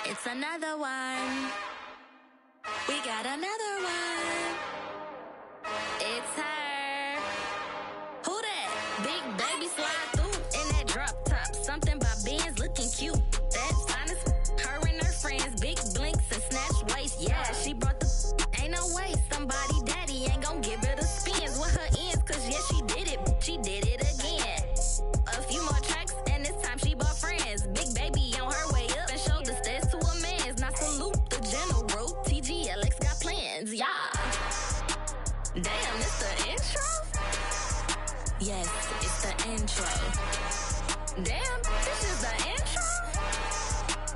It's another one. We got another one. It's her. Who that? Big baby slide through in that drop top. Something by Benz looking cute. That's honest. Her and her friends, big blinks and snatch waist. Yeah, she brought the. Ain't no way somebody daddy ain't gon' give her the spins with her ends. Cause yeah, she did it. She did it again. A few more tracks and this time she bought friends. Big baby on her way up and showed the stairs to a man's. Now salute the general. TGLX got plans, yeah. Damn, it's the intro? Yes, it's the intro. Damn, this is the intro?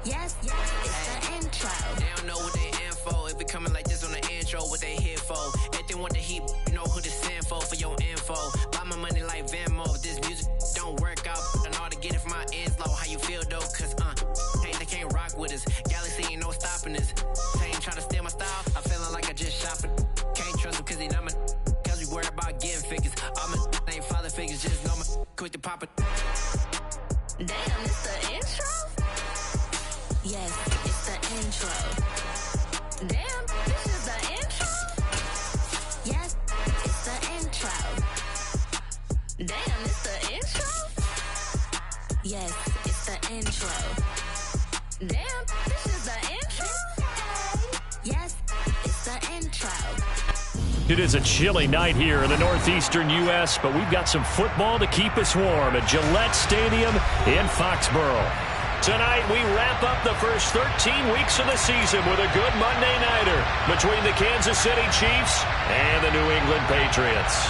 Yes, it's the intro. They don't know what they in for. If we coming like this on the intro, what they here for? If they want the heat, you know who to send for your info. Buy my money like Venmo. If this music don't work out, I know how to get it from my ends low. How you feel though? Cause hey, they can't rock with us. Galaxy ain't no stopping us. They ain't trying to steal my style. I'm feeling like I just shot for. Can't trust them cause they not my. Cause we worried about getting figures. All my ain't father figures, just know my quick to pop it. Damn, it's the intro? Yes, it's the intro. Damn, this is the intro? Yes, it's the intro. Damn, it's the intro? Yes, it's the intro. Damn, this is the intro? Yes, it's the intro. It is a chilly night here in the northeastern U.S., but we've got some football to keep us warm at Gillette Stadium in Foxborough. Tonight, we wrap up the first 13 weeks of the season with a good Monday nighter between the Kansas City Chiefs and the New England Patriots.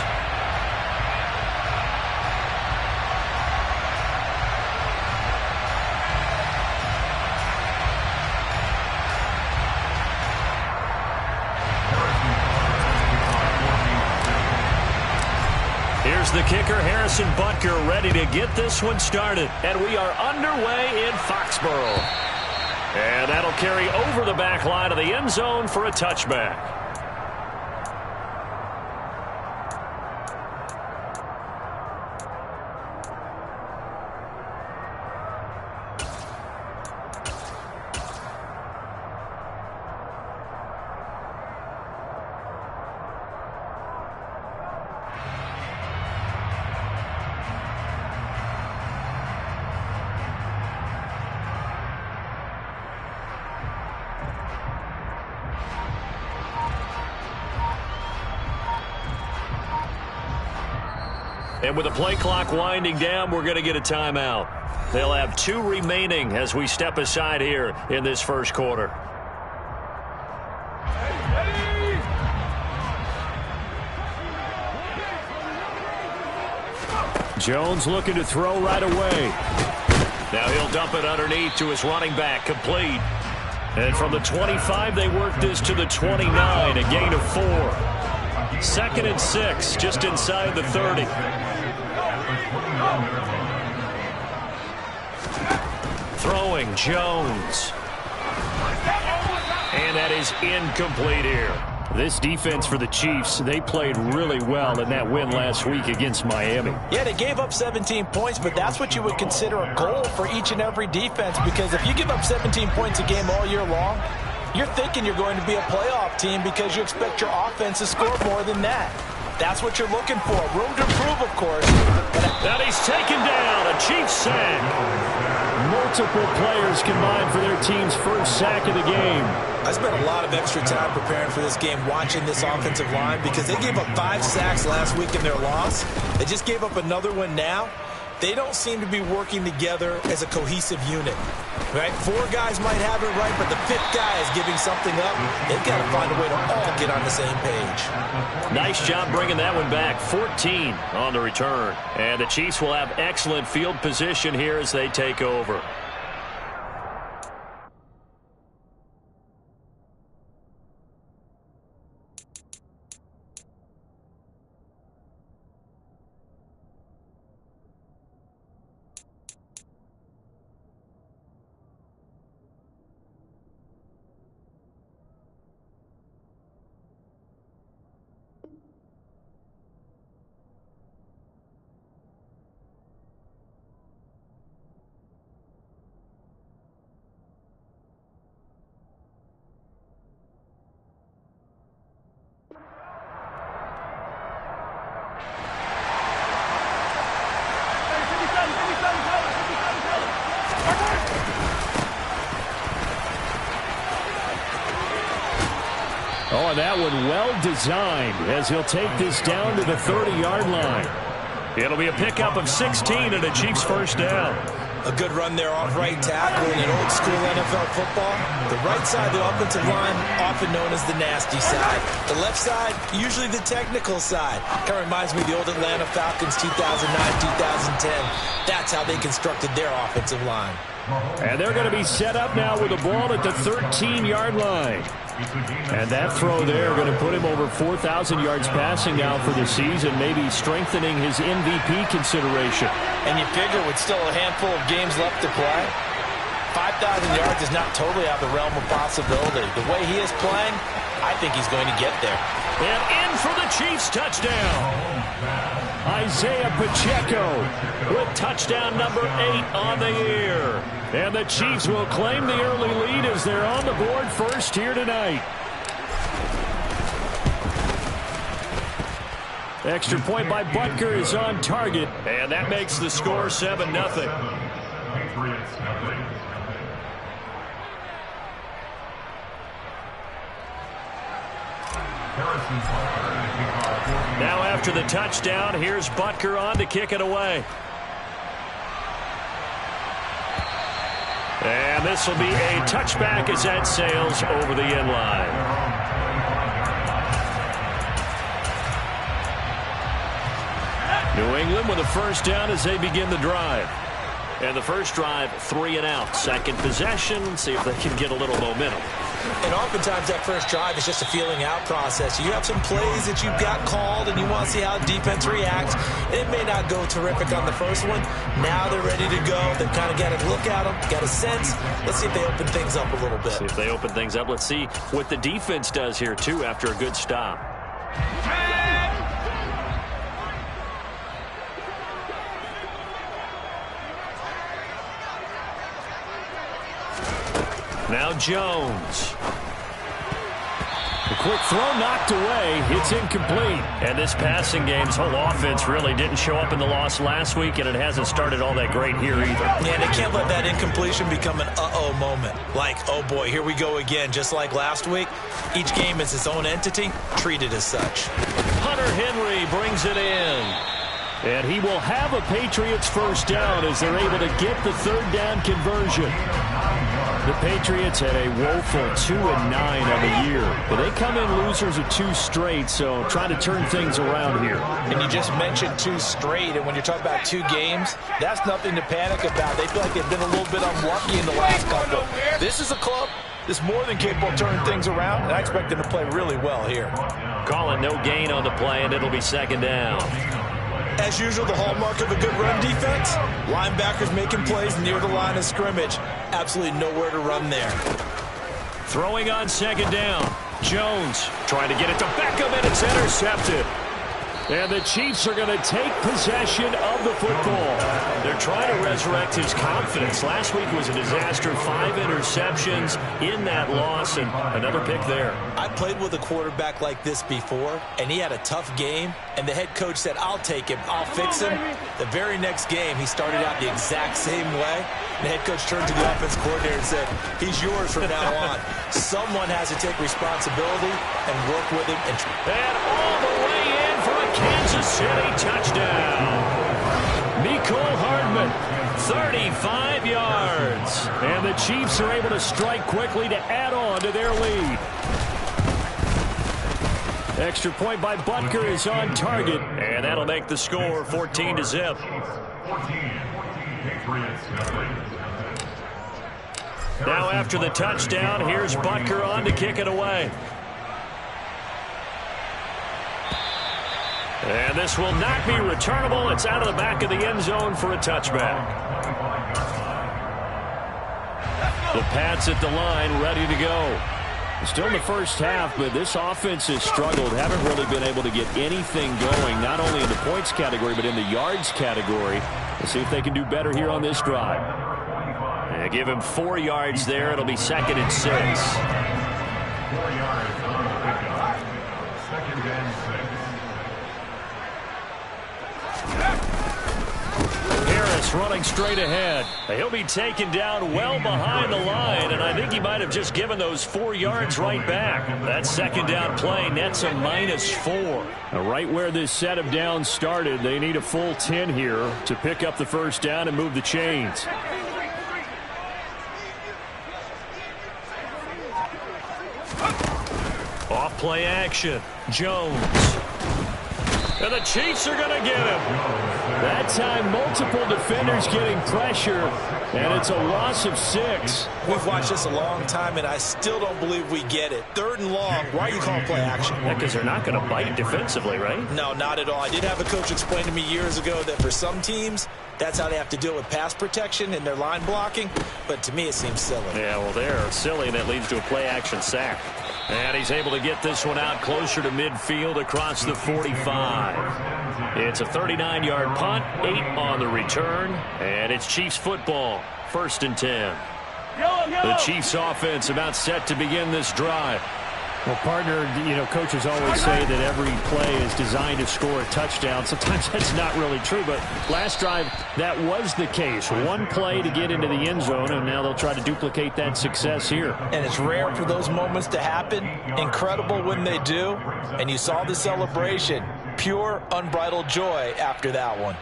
Here's the kicker, Harrison Butker, ready to get this one started. And we are underway in Foxborough. And that'll carry over the back line of the end zone for a touchback. And with the play clock winding down, we're going to get a timeout. They'll have 2 remaining as we step aside here in this first quarter. Jones looking to throw right away. Now he'll dump it underneath to his running back, complete. And from the 25, they work this to the 29, a gain of 4. 2nd and 6, just inside the 30. Throwing Jones. And that is incomplete here. This defense for the Chiefs, they played really well in that win last week against Miami. Yeah, they gave up 17 points, but that's what you would consider a goal for each and every defense, because if you give up 17 points a game all year long, you're thinking you're going to be a playoff team because you expect your offense to score more than that. That's what you're looking for. Room to improve, of course. Now he's taken down. A Chiefs sack. Multiple players combined for their team's first sack of the game. I spent a lot of extra time preparing for this game watching this offensive line because they gave up 5 sacks last week in their loss. They just gave up another one now. They don't seem to be working together as a cohesive unit. Right? 4 guys might have it right, but the 5th guy is giving something up. They've got to find a way to all get on the same page. Nice job bringing that one back. 14 on the return. And the Chiefs will have excellent field position here as they take over. Oh, and that one well designed as he'll take this down to the 30-yard line. It'll be a pickup of 16 and a Chiefs first down. A good run there off right tackle in an old-school NFL football. The right side of the offensive line, often known as the nasty side. The left side, usually the technical side. Kind of reminds me of the old Atlanta Falcons 2009, 2010. That's how they constructed their offensive line. And they're going to be set up now with the ball at the 13-yard line. And that throw there going to put him over 4,000 yards passing now for the season, maybe strengthening his MVP consideration. And you figure with still a handful of games left to play, 5,000 yards is not totally out of the realm of possibility. The way he is playing, I think he's going to get there. And in for the Chiefs touchdown. Isaiah Pacheco with touchdown number 8 on the year. And the Chiefs will claim the early lead as they're on the board first here tonight. Extra point by Butker is on target, and that makes the score 7-0. Now after the touchdown, here's Butker on to kick it away. And this will be a touchback as that sails over the end line. New England with a first down as they begin the drive. And the first drive, 3 and out. Second possession, see if they can get a little momentum. And oftentimes that first drive is just a feeling out process. You have some plays that you've got called and you want to see how defense reacts. It may not go terrific on the first one. Now they're ready to go. They've kind of got a look at them, got a sense. Let's see if they open things up a little bit. See if they open things up. Let's see what the defense does here, too, after a good stop. Now Jones. The quick throw knocked away. It's incomplete. And this passing game's whole offense really didn't show up in the loss last week, and it hasn't started all that great here either. Yeah, they can't let that incompletion become an uh-oh moment. Like, oh boy, here we go again. Just like last week, each game is its own entity, treated as such. Hunter Henry brings it in. And he will have a Patriots first down as they're able to get the third down conversion. The Patriots had a woeful 2-9 on the year, but they come in losers of 2 straight, so trying to turn things around here. And you just mentioned 2 straight, and when you're talking about 2 games, that's nothing to panic about. They feel like they've been a little bit unlucky in the last couple. This is a club that's more than capable of turning things around, and I expect them to play really well here. Calling no gain on the play, and it'll be second down. As usual, the hallmark of a good run defense, linebackers making plays near the line of scrimmage. Absolutely nowhere to run there. Throwing on second down. Jones trying to get it to Beckham, and it's intercepted. And the Chiefs are going to take possession of the football. They're trying to resurrect his confidence. Last week was a disaster. 5 interceptions in that loss, and another pick there. I played with a quarterback like this before, and he had a tough game, and the head coach said, I'll take him, I'll fix him. The very next game, he started out the exact same way. The head coach turned to the offense coordinator and said, he's yours from now on. Someone has to take responsibility and work with him. And all the way in for a Kansas City touchdown. Mecole Hardman, 35 yards. And the Chiefs are able to strike quickly to add on to their lead. Extra point by Butker is on target, and that'll make the score 14-0. Now after the touchdown, here's Butker on to kick it away. And this will not be returnable. It's out of the back of the end zone for a touchback. The Pats at the line, ready to go. Still in the first half, but this offense has struggled. Haven't really been able to get anything going, not only in the points category, but in the yards category. Let's see if they can do better here on this drive. And give him 4 yards there. It'll be 2nd and 6. 4 yards on the pickup. 2nd and 6. Harris running straight ahead. He'll be taken down well behind the line, and I think he might have just given those 4 yards right back. That second down play nets a -4. Right where this set of downs started, they need a full 10 here to pick up the first down and move the chains. Off play action. Jones. And the Chiefs are going to get him. That time, multiple defenders getting pressure, and it's a loss of 6. We've watched this a long time, and I still don't believe we get it. 3rd and long, why are you calling play action? Yeah, because they're not going to bite defensively, right? No, not at all. I did have a coach explain to me years ago that for some teams, that's how they have to deal with pass protection and their line blocking, but to me it seems silly. Yeah, well, they're silly, and it leads to a play-action sack. And he's able to get this one out closer to midfield across the 45. It's a 39-yard punt, 8 on the return, and it's Chiefs football, 1st and 10. The Chiefs offense about set to begin this drive. Well, partner, coaches always say that every play is designed to score a touchdown. Sometimes that's not really true, but last drive, that was the case. One play to get into the end zone, and now they'll try to duplicate that success here. And it's rare for those moments to happen. Incredible when they do. And you saw the celebration. Pure, unbridled joy after that one.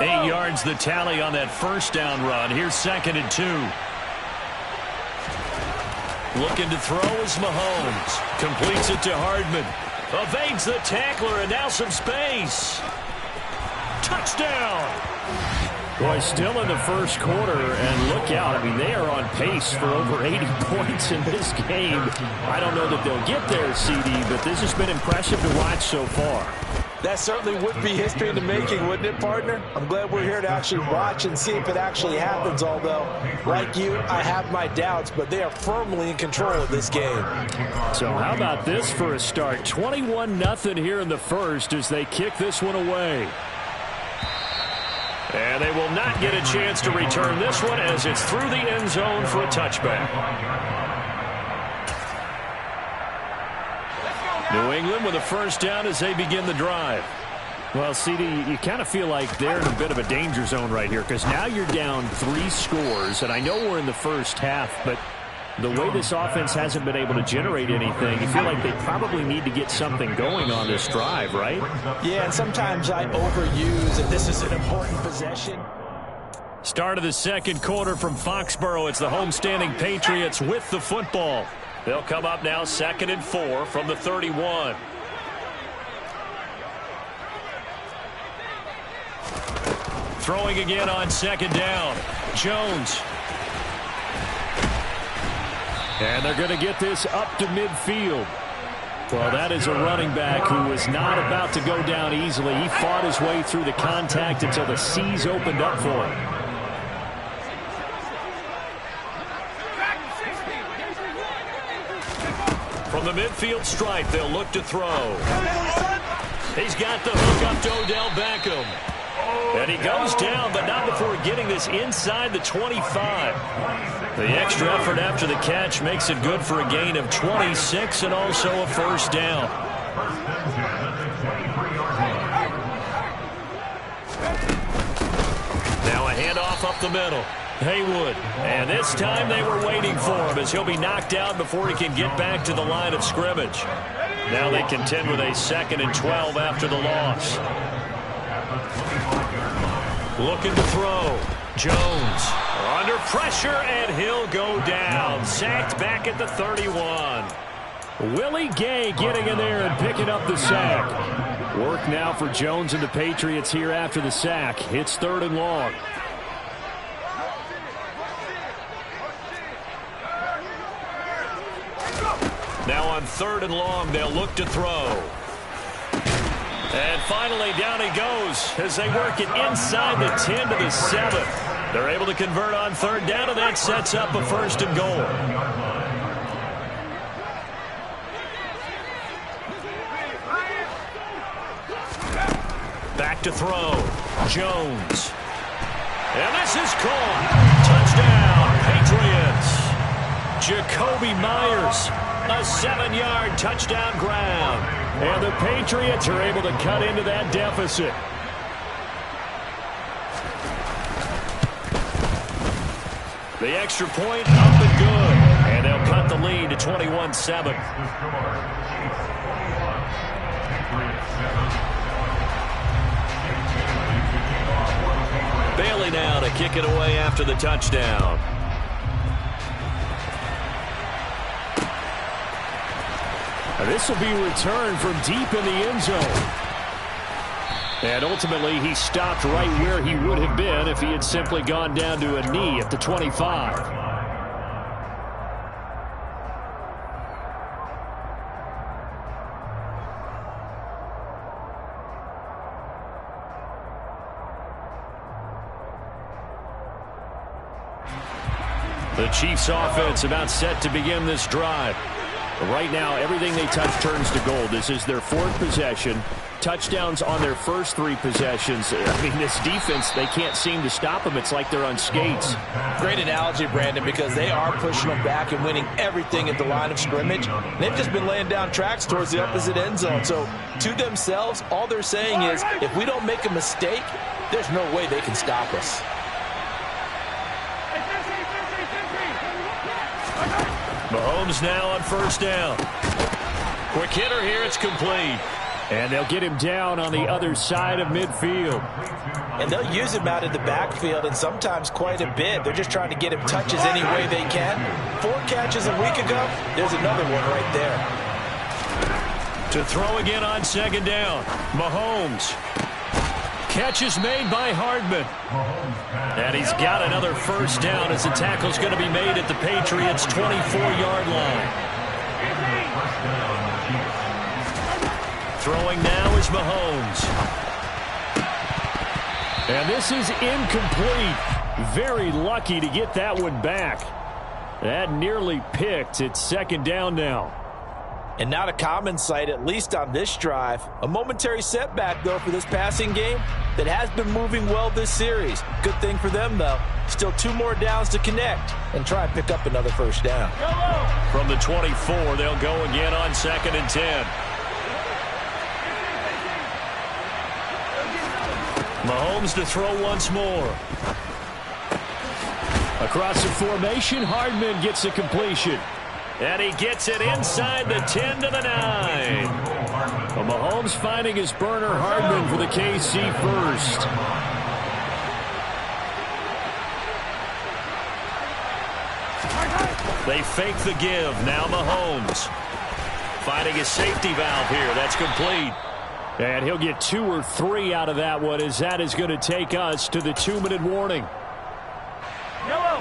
Eight yards the tally on that first down run. Here's 2nd and 2. Looking to throw is Mahomes. Completes it to Hardman. Evades the tackler, and now some space. Touchdown! Boy, still in the first quarter, and look out. I mean, they are on pace for over 80 points in this game. I don't know that they'll get there, CD, but this has been impressive to watch so far. That certainly would be history in the making, wouldn't it, partner? I'm glad we're here to actually watch and see if it actually happens, although, like you, I have my doubts, but they are firmly in control of this game. So how about this for a start? 21-0 here in the first as they kick this one away. And they will not get a chance to return this one as it's through the end zone for a touchback. New England with a first down as they begin the drive. Well, CD, you kind of feel like they're in a bit of a danger zone right here because now you're down 3 scores, and I know we're in the first half, but the way this offense hasn't been able to generate anything, you feel like they probably need to get something going on this drive, right? Yeah, and sometimes I overuse that this is an important possession. Start of the second quarter from Foxborough. It's the homestanding Patriots with the football. They'll come up now 2nd and 4 from the 31. Throwing again on 2nd down. Jones. And they're going to get this up to midfield. Well, that is a running back who was not about to go down easily. He fought his way through the contact until the seas opened up for him. From the midfield stripe, they'll look to throw. He's got the hook up to Odell Beckham. And he goes down, but not before getting this inside the 25. The extra effort after the catch makes it good for a gain of 26 and also a first down. Now a handoff up the middle. Haywood, and this time they were waiting for him as he'll be knocked out before he can get back to the line of scrimmage. Now they contend with a 2nd and 12 after the loss. Looking to throw. Jones under pressure, and he'll go down. Sacked back at the 31. Willie Gay getting in there and picking up the sack. Work now for Jones and the Patriots here after the sack. It's 3rd and long. Now on 3rd and long, they'll look to throw. And finally, down he goes as they work it inside the 10 to the 7. They're able to convert on 3rd down, and that sets up a 1st and goal. Back to throw. Jones. And this is caught. Touchdown, Patriots. Jakobi Meyers A 7-yard touchdown grab. And the Patriots are able to cut into that deficit. The extra point up and good. And they'll cut the lead to 21-7. Bailey now to kick it away after the touchdown. This will be returned from deep in the end zone. And ultimately, he stopped right where he would have been if he had simply gone down to a knee at the 25. The Chiefs offense about set to begin this drive. Right now, everything they touch turns to gold. This is their 4th possession. Touchdowns on their first 3 possessions. I mean, this defense, they can't seem to stop them. It's like they're on skates. Great analogy, Brandon, because they are pushing them back and winning everything at the line of scrimmage. They've just been laying down tracks towards the opposite end zone. So, to themselves, all they're saying is, if we don't make a mistake, there's no way they can stop us. Mahomes now on first down. Quick hitter here, it's complete. And they'll get him down on the other side of midfield. And they'll use him out in the backfield, and sometimes quite a bit. They're just trying to get him touches any way they can. 4 catches a week ago, there's another one right there. To throw again on second down. Mahomes. Catch is made by Hardman. And he's got another first down as the tackle's going to be made at the Patriots' 24-yard line. Throwing now is Mahomes. And this is incomplete. Very lucky to get that one back. That nearly picked. It's second down now. And not a common sight, at least on this drive. A momentary setback, though, for this passing game that has been moving well this series. Good thing for them, though. Still 2 more downs to connect and try and pick up another first down. From the 24, they'll go again on 2nd and 10. Mahomes to throw once more. Across the formation, Hardman gets a completion. And he gets it inside the 10 to the 9. Well, Mahomes finding his burner, Hardman, for the KC first. They fake the give. Now Mahomes finding his safety valve here. That's complete. And he'll get 2 or 3 out of that one, as that is going to take us to the 2-minute warning. Yellow.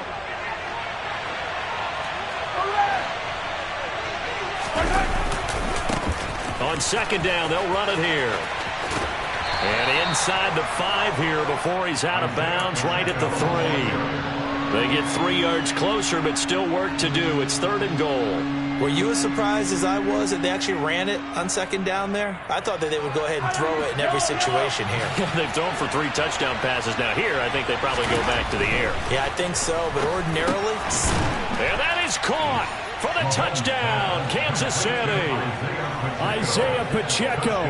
On second down, they'll run it here. And inside the 5 here before he's out of bounds, right at the 3. They get 3 yards closer, but still work to do. It's 3rd and goal. Were you as surprised as I was that they actually ran it on second down there? I thought that they would go ahead and throw it in every situation here. They've thrown for 3 touchdown passes. Now here, I think they probably go back to the air. Yeah, I think so, but ordinarily... And that is caught for the touchdown, Kansas City. Isaiah Pacheco,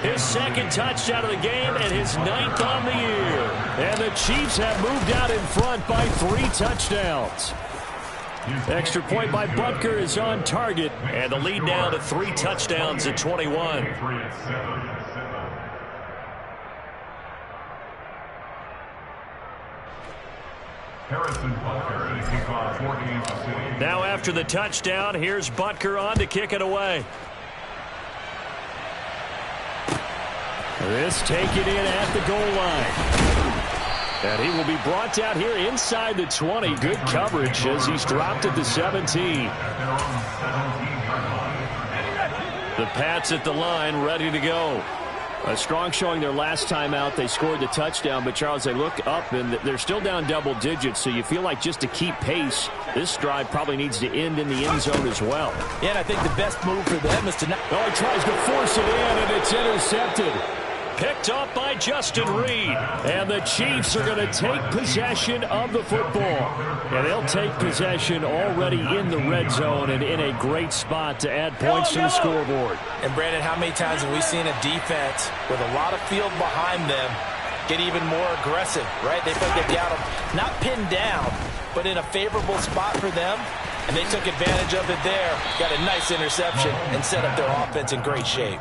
his 2nd touchdown of the game and his 9th on the year. And the Chiefs have moved out in front by 3 touchdowns. Extra point by Butker is on target, and the lead now to 3 touchdowns at 21. Now after the touchdown, here's Butker on to kick it away. This taken in at the goal line. And he will be brought down here inside the 20. Good coverage as he's dropped at the 17. The Pats at the line, ready to go. A strong showing their last time out. They scored the touchdown, but, Charles, they look up, and they're still down double digits, so you feel like just to keep pace, this drive probably needs to end in the end zone as well. Yeah, and I think the best move for them is to not... Oh, he tries to force it in, and it's intercepted. Picked up by Justin Reed. And the Chiefs are going to take possession of the football. And they'll take possession already in the red zone and in a great spot to add points to the scoreboard. And, Brandon, how many times have we seen a defense with a lot of field behind them get even more aggressive, right? They feel like they've got them not pinned down, but in a favorable spot for them. And they took advantage of it there. Got a nice interception and set up their offense in great shape.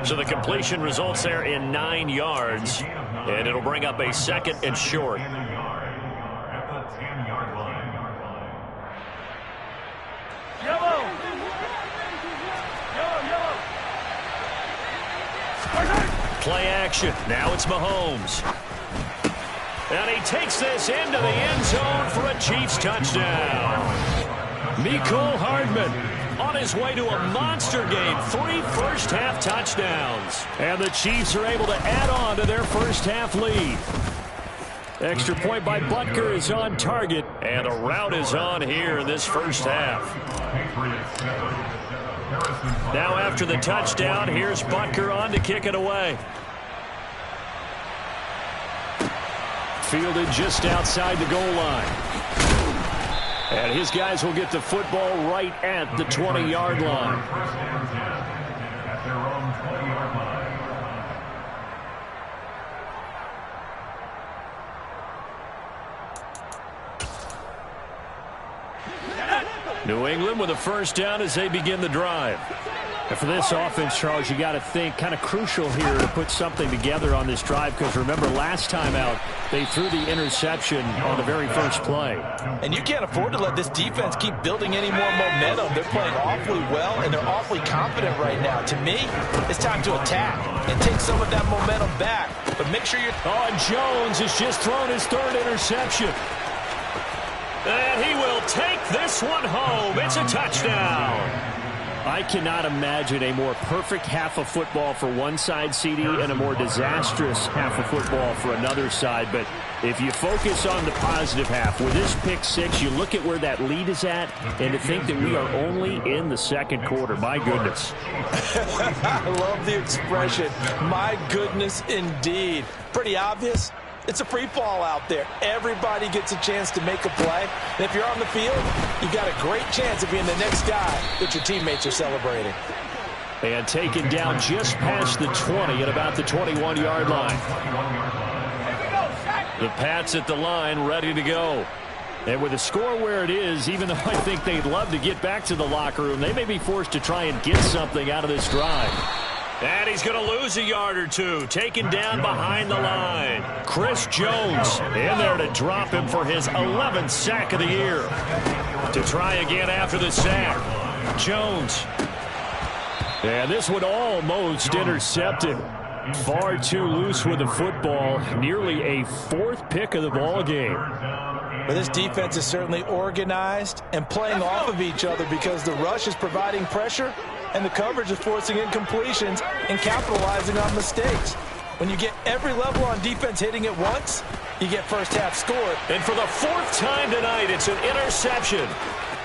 So the completion results there in 9 yards. And it'll bring up a 2nd and short. Yellow. Play action. Now it's Mahomes. And he takes this into the end zone for a Chiefs touchdown. Mecole Hardman on his way to a monster game. 3 first-half touchdowns. And the Chiefs are able to add on to their first-half lead. Extra point by Butker is on target. And a route is on here in this first half. Now after the touchdown, here's Butker on to kick it away. Fielded just outside the goal line. And his guys will get the football right at the 20-yard line. New England with a first down as they begin the drive. And for this offense, Charles, you got to think kind of crucial here to put something together on this drive, because remember last time out they threw the interception on the very first play. And you can't afford to let this defense keep building any more momentum. They're playing awfully well, and they're awfully confident right now. To me, it's time to attack and take some of that momentum back. But make sure you're... Oh, and Jones has just thrown his 3rd interception. And he will take this one home. It's a touchdown. I cannot imagine a more perfect half of football for one side, CD, and a more disastrous half of football for another side. But if you focus on the positive half, with this pick 6, you look at where that lead is at, and to think that we are only in the 2nd quarter. My goodness. I love the expression. My goodness, indeed. Pretty obvious. It's a free fall out there. Everybody gets a chance to make a play. And if you're on the field, you got a great chance of being the next guy that your teammates are celebrating. And taken down just past the 20 at about the 21-yard line. The Pats at the line ready to go. And with the score where it is, even though I think they'd love to get back to the locker room, they may be forced to try and get something out of this drive. And he's going to lose a yard or two. Taken down behind the line. Chris Jones in there to drop him for his 11th sack of the year. To try again after the sack. Jones. And this one almost intercepted. Far too loose with the football. Nearly a 4th pick of the ball game. But this defense is certainly organized and playing off of each other, because the rush is providing pressure and the coverage is forcing incompletions and capitalizing on mistakes. When you get every level on defense hitting at once, you get first half scored. And for the 4th time tonight, it's an interception.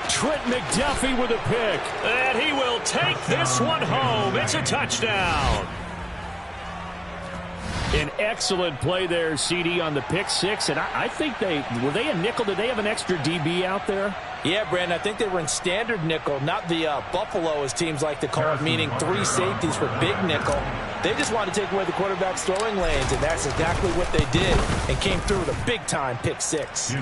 Trent McDuffie with a pick. And he will take this one home. It's a touchdown. An excellent play there, CD, on the pick 6. And I think were they a nickel? Did they have an extra DB out there? Yeah, Brandon, I think they were in standard nickel, not the Buffalo, as teams like to call it, meaning 3 safeties for big nickel. They just wanted to take away the quarterback's throwing lanes, and that's exactly what they did, and came through with a big-time pick 6.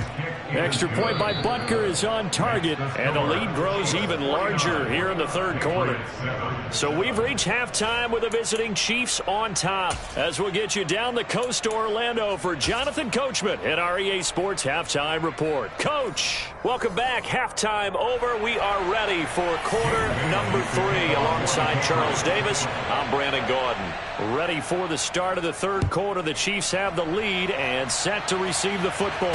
Extra point by Butker is on target, and the lead grows even larger here in the 3rd quarter. So we've reached halftime with the visiting Chiefs on top, as we'll get you down the coast to Orlando for Jonathan Coachman at our EA Sports Halftime Report. Coach, welcome back. Halftime over. We are ready for quarter number 3 alongside Charles Davis. I'm Brandon Gaudin. Ready for the start of the 3rd quarter. The Chiefs have the lead and set to receive the football.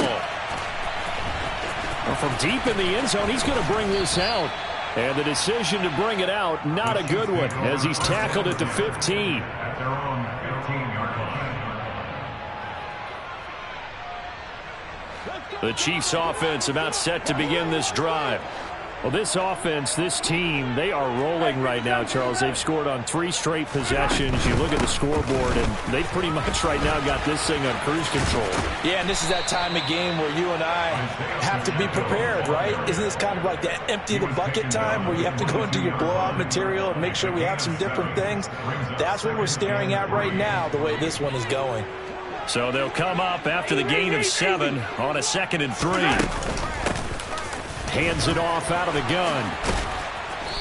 Well, from deep in the end zone, he's going to bring this out. And the decision to bring it out, not a good one, as he's tackled at the 15. The Chiefs offense about set to begin this drive. Well, this offense, this team, they are rolling right now, Charles. They've scored on 3 straight possessions. You look at the scoreboard, and they pretty much right now got this thing on cruise control. Yeah, and this is that time of game where you and I have to be prepared, right? Isn't this kind of like the empty the bucket time where you have to go into your blowout material and make sure we have some different things? That's what we're staring at right now, the way this one is going. So they'll come up after the gain of 7 on a 2nd and 3. Hands it off out of the gun.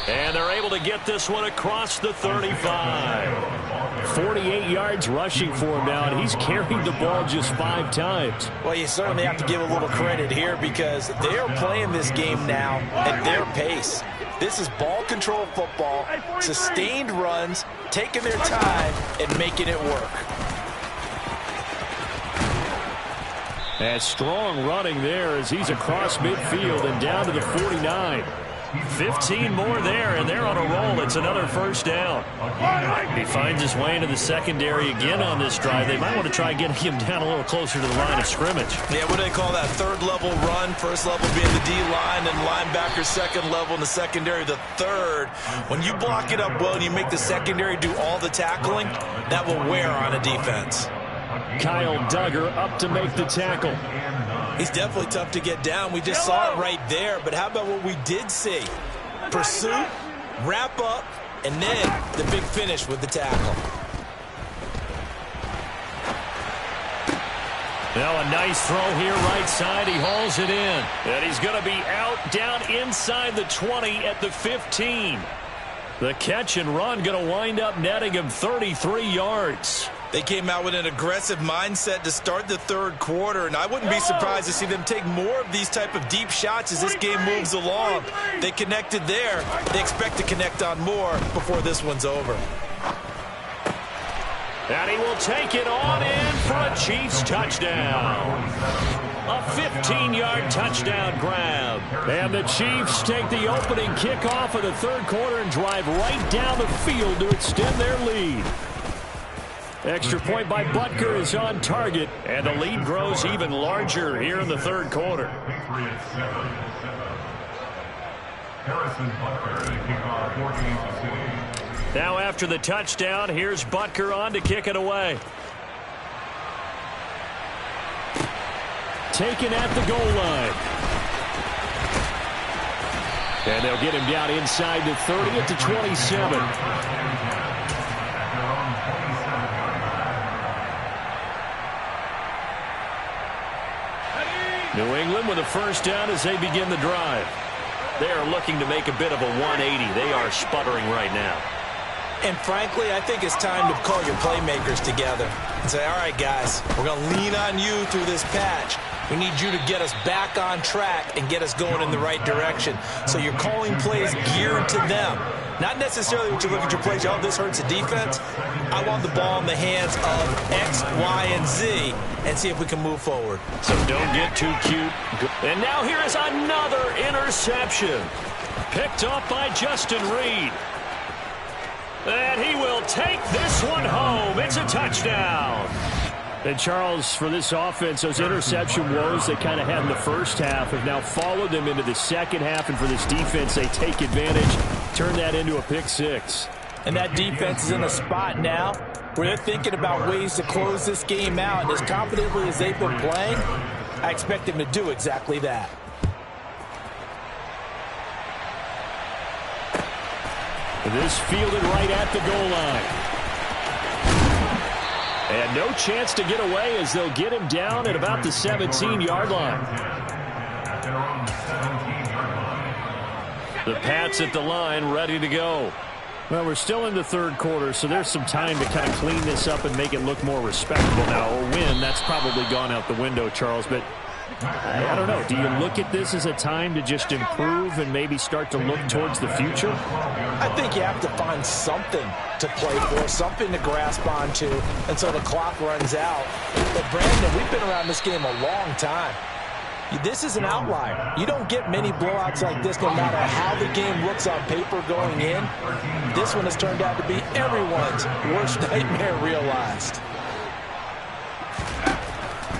And they're able to get this one across the 35. 48 yards rushing for him now, and he's carried the ball just 5 times. Well, you certainly have to give a little credit here because they are playing this game now at their pace. This is ball control football, sustained runs, taking their time, and making it work. And strong running there as he's across midfield and down to the 49. 15 more there, and they're on a roll. It's another first down. He finds his way into the secondary again on this drive. They might want to try getting him down a little closer to the line of scrimmage. Yeah, what do they call that? 3rd level run. 1st level being the D-line, and linebacker 2nd level in the secondary, the 3rd. When you block it up well and you make the secondary do all the tackling, that will wear on a defense. Kyle Duggar up to make the tackle. He's definitely tough to get down. We just saw it right there. But how about what we did see? Pursuit, wrap up, and then the big finish with the tackle. Now a nice throw here right side. He hauls it in. And he's going to be out down inside the 20 at the 15. The catch and run going to wind up netting him 33 yards. They came out with an aggressive mindset to start the 3rd quarter, and I wouldn't be surprised to see them take more of these type of deep shots as this game moves along. They connected there. They expect to connect on more before this one's over. And he will take it on in for a Chiefs touchdown. A 15-yard touchdown grab. And the Chiefs take the opening kickoff of the 3rd quarter and drive right down the field to extend their lead. Extra point by Butker is on target, and the lead grows even larger here in the 3rd quarter. Now after the touchdown, here's Butker on to kick it away. Taken at the goal line. And they'll get him down inside the 30 at the 27. New England with a first down as they begin the drive. They are looking to make a bit of a 180. They are sputtering right now. And frankly, I think it's time to call your playmakers together and say, all right, guys, we're going to lean on you through this patch. We need you to get us back on track and get us going in the right direction. So you're calling plays geared to them. Not necessarily when you look at your plays, oh, this hurts the defense. I want the ball in the hands of X, Y, and Z and see if we can move forward. So don't get too cute. And now here is another interception. Picked up by Justin Reed. And he will take this one home. It's a touchdown. And Charles, for this offense, those interception woes they kind of had in the first half have now followed them into the second half. And for this defense, they take advantage, turn that into a pick 6. And that defense is in a spot now where they're thinking about ways to close this game out. And as confidently as they've been playing, I expect them to do exactly that. This fielded right at the goal line. And no chance to get away as they'll get him down at about the 17-yard line. The Pats at the line, ready to go. Well, we're still in the 3rd quarter, so there's some time to kind of clean this up and make it look more respectable now. A win, that's probably gone out the window, Charles, but I don't know. Do you look at this as a time to just improve and maybe start to look towards the future? I think you have to find something to play for, something to grasp onto until the clock runs out. But, Brandon, we've been around this game a long time. This is an outlier. You don't get many blowouts like this no matter how the game looks on paper going in. This one has turned out to be everyone's worst nightmare realized.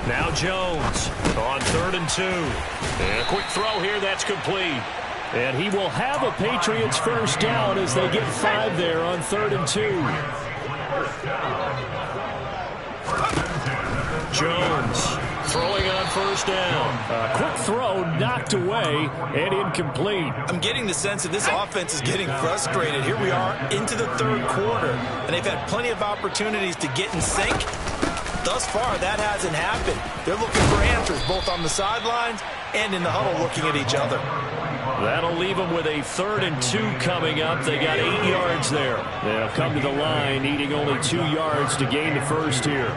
Now Jones on 3rd and 2. And a quick throw here, that's complete. And he will have a Patriots first down as they get 5 there on 3rd and 2. Jones throwing on first down. A quick throw knocked away and incomplete. I'm getting the sense that this offense is getting frustrated. Here we are into the 3rd quarter, and they've had plenty of opportunities to get in sync. Thus far, that hasn't happened. They're looking for answers both on the sidelines and in the huddle looking at each other. That'll leave them with a 3rd and 2 coming up. They got 8 yards there. They'll come to the line needing only 2 yards to gain the first here.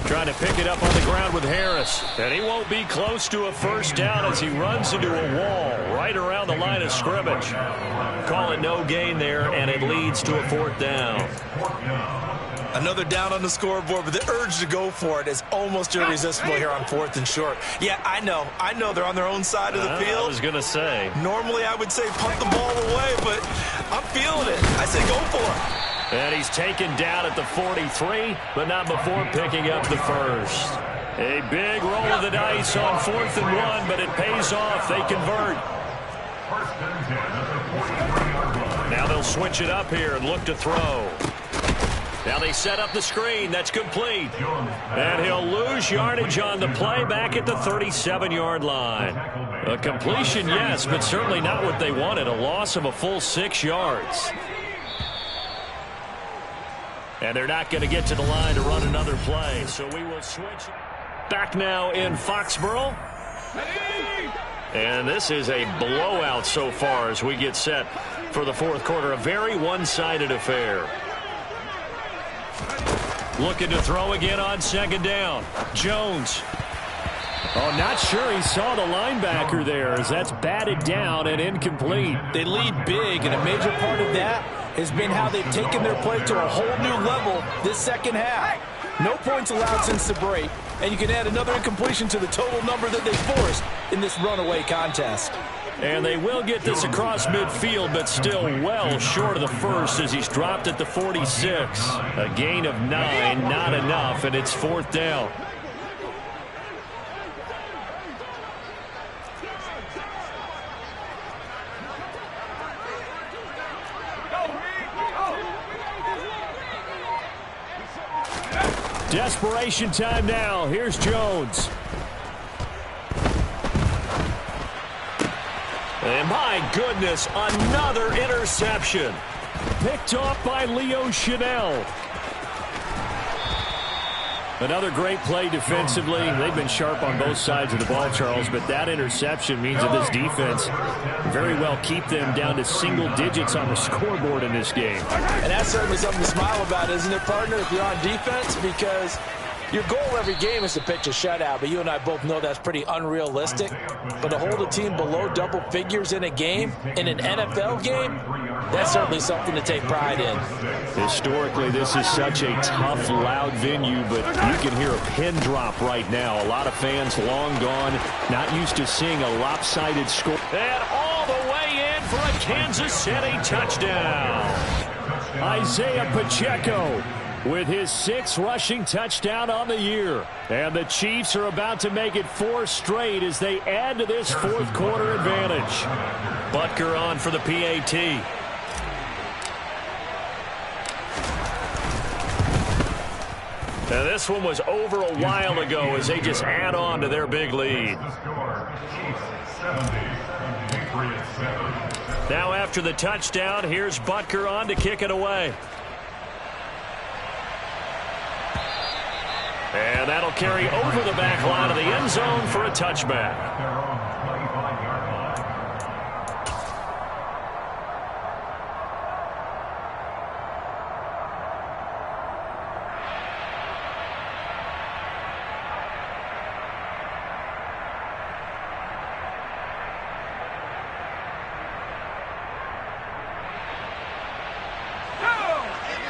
Trying to pick it up on the ground with Harris. And he won't be close to a first down as he runs into a wall right around the line of scrimmage. Call it no gain there, and it leads to a 4th down. Another down on the scoreboard, but the urge to go for it is almost irresistible here on 4th and short. Yeah, I know they're on their own side of the field. I was going to say. Normally I would say punt the ball away, but I'm feeling it. I say go for it. And he's taken down at the 43, but not before picking up the first. A big roll of the dice on 4th and 1, but it pays off. They convert. Now they'll switch it up here and look to throw. Now they set up the screen. That's complete. And he'll lose yardage on the play back at the 37-yard line. A completion, yes, but certainly not what they wanted. A loss of a full 6 yards. And they're not going to get to the line to run another play. So we will switch back now in Foxborough. And this is a blowout so far as we get set for the 4th quarter. A very one-sided affair. Looking to throw again on 2nd down. Jones. Oh, not sure he saw the linebacker there as that's batted down and incomplete. They lead big, and a major part of that has been how they've taken their play to a whole new level this second half. No points allowed since the break, and you can add another incompletion to the total number that they forced in this runaway contest. And they will get this across midfield, but still well short of the first as he's dropped at the 46. A gain of 9, not enough, and it's 4th down. Desperation time now. Here's Jones. And my goodness, another interception. Picked off by Leo Chanel. Another great play defensively. They've been sharp on both sides of the ball, Charles, but that interception means that this defense very well keep them down to single digits on the scoreboard in this game. And that's certainly something to smile about, isn't it, partner, if you're on defense? Because your goal every game is to pitch a shutout, but you and I both know that's pretty unrealistic. But to hold a team below double figures in a game, in an NFL game, that's certainly something to take pride in. Historically, this is such a tough, loud venue, but you can hear a pin drop right now. A lot of fans long gone, not used to seeing a lopsided score. And all the way in for a Kansas City touchdown. Isaiah Pacheco with his 6th rushing touchdown on the year. And the Chiefs are about to make it 4 straight as they add to this 4th quarter advantage. Butker on for the PAT. Now this one was over a while ago as they just add on to their big lead. Now after the touchdown, here's Butker on to kick it away. And that'll carry over the back line of the end zone for a touchback.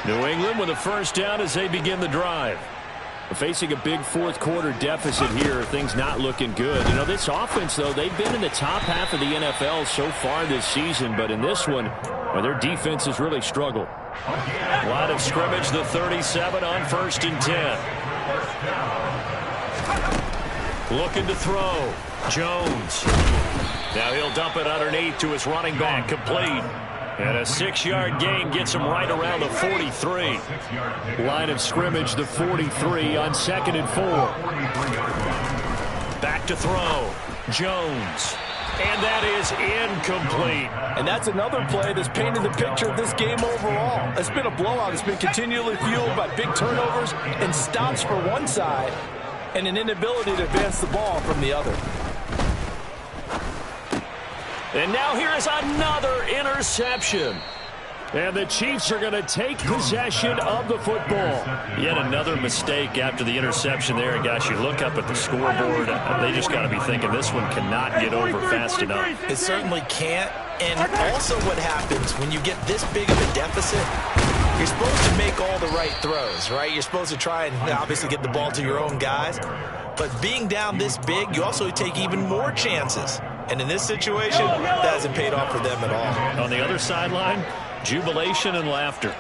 New England with a first down as they begin the drive. Facing a big 4th quarter deficit here, things not looking good. You know, this offense, though, they've been in the top half of the NFL so far this season, but in this one, their defense has really struggled. Line of scrimmage, the 37 on 1st and 10. Looking to throw. Jones. Now he'll dump it underneath to his running back. Complete. And a 6-yard gain gets him right around the 43. Line of scrimmage, the 43 on 2nd and 4. Back to throw. Jones. And that is incomplete. And that's another play that's painted the picture of this game overall. It's been a blowout. It's been continually fueled by big turnovers and stops for one side and an inability to advance the ball from the other. And now here is another interception. And the Chiefs are going to take possession of the football. Yet another mistake after the interception there. And guys, you look up at the scoreboard, they just got to be thinking this one cannot get over fast enough. It certainly can't. And also what happens when you get this big of a deficit, you're supposed to make all the right throws, right? You're supposed to try and obviously get the ball to your own guys. But being down this big, you also take even more chances. And in this situation, that hasn't paid off for them at all. On the other sideline, jubilation and laughter.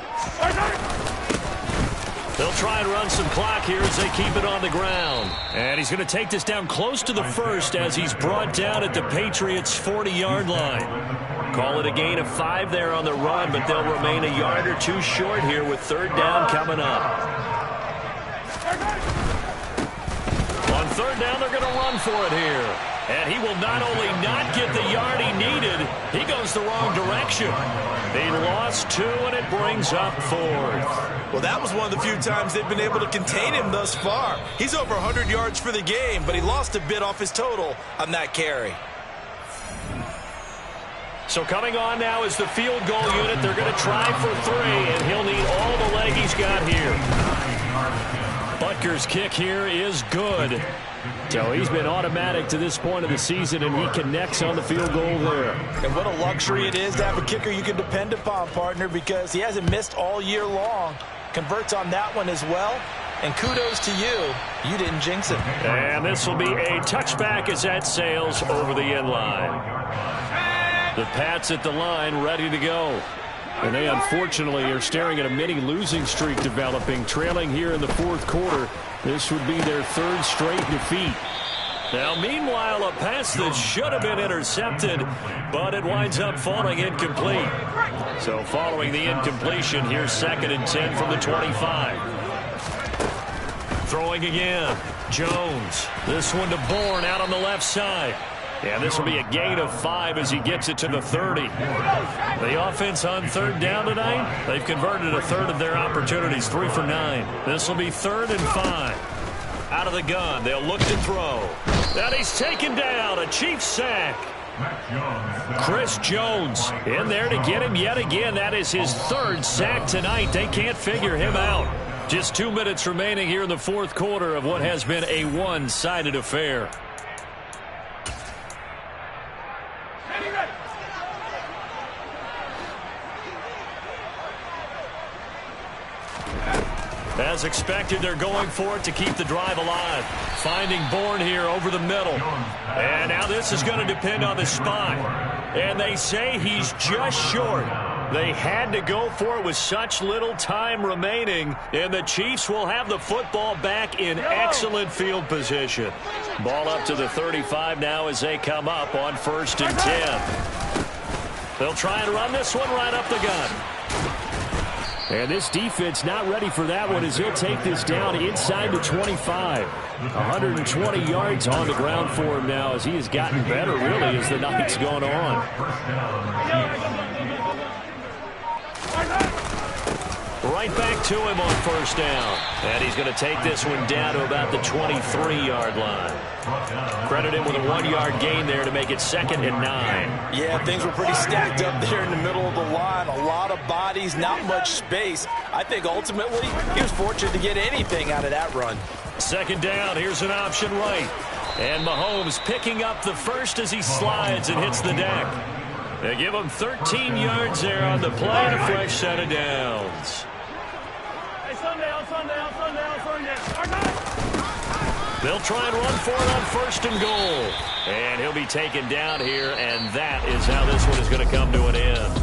They'll try and run some clock here as they keep it on the ground. And he's going to take this down close to the first as he's brought down at the Patriots' 40-yard line. Call it a gain of 5 there on the run, but they'll remain a yard or two short here with 3rd down coming up. On 3rd down, they're going to run for it here. And he will not only not get the yard he needed, he goes the wrong direction. They lost 2, and it brings up 4th. Well, that was one of the few times they've been able to contain him thus far. He's over 100 yards for the game, but he lost a bit off his total on that carry. So coming on now is the field goal unit. They're going to try for 3, and he'll need all the leg he's got here. Butker's kick here is good. So he's been automatic to this point of the season, and he connects on the field goal there. And what a luxury it is to have a kicker you can depend upon, partner, because he hasn't missed all year long. Converts on that one as well. And kudos to you. You didn't jinx it. And this will be a touchback as that sails over the end line. The Pats at the line ready to go. And they unfortunately are staring at a mini losing streak developing, trailing here in the 4th quarter. This would be their 3rd straight defeat. Now, meanwhile, a pass that should have been intercepted, but it winds up falling incomplete. So following the incompletion, here's 2nd and 10 from the 25. Throwing again. Jones. This one to Bourne out on the left side. And this will be a gain of 5 as he gets it to the 30. The offense on 3rd down tonight, they've converted a 1/3 of their opportunities, 3 for 9. This will be 3rd and 5. Out of the gun, they'll look to throw. And he's taken down, a Chiefs sack. Chris Jones in there to get him yet again. That is his 3rd sack tonight. They can't figure him out. Just 2 minutes remaining here in the 4th quarter of what has been a one-sided affair. As expected, they're going for it to keep the drive alive. Finding Bourne here over the middle. And now this is going to depend on the spot. And they say he's just short. They had to go for it with such little time remaining. And the Chiefs will have the football back in excellent field position. Ball up to the 35 now as they come up on 1st and 10. They'll try and run this one right up the gun. And this defense not ready for that one as he'll take this down inside the 25. 120 yards on the ground for him now as he has gotten better, really, as the night's gone on. Right back to him on 1st down. And he's going to take this one down to about the 23-yard line. Credit him with a 1-yard gain there to make it 2nd and 9. Yeah, things were pretty stacked up there in the middle of the line. A lot of bodies, not much space. I think ultimately he was fortunate to get anything out of that run. 2nd down, here's an option right. And Mahomes picking up the 1st as he slides and hits the deck. They give him 13 yards there on the play and a fresh set of downs. They'll try and run for it on 1st and goal. And he'll be taken down here, and that is how this one is going to come to an end.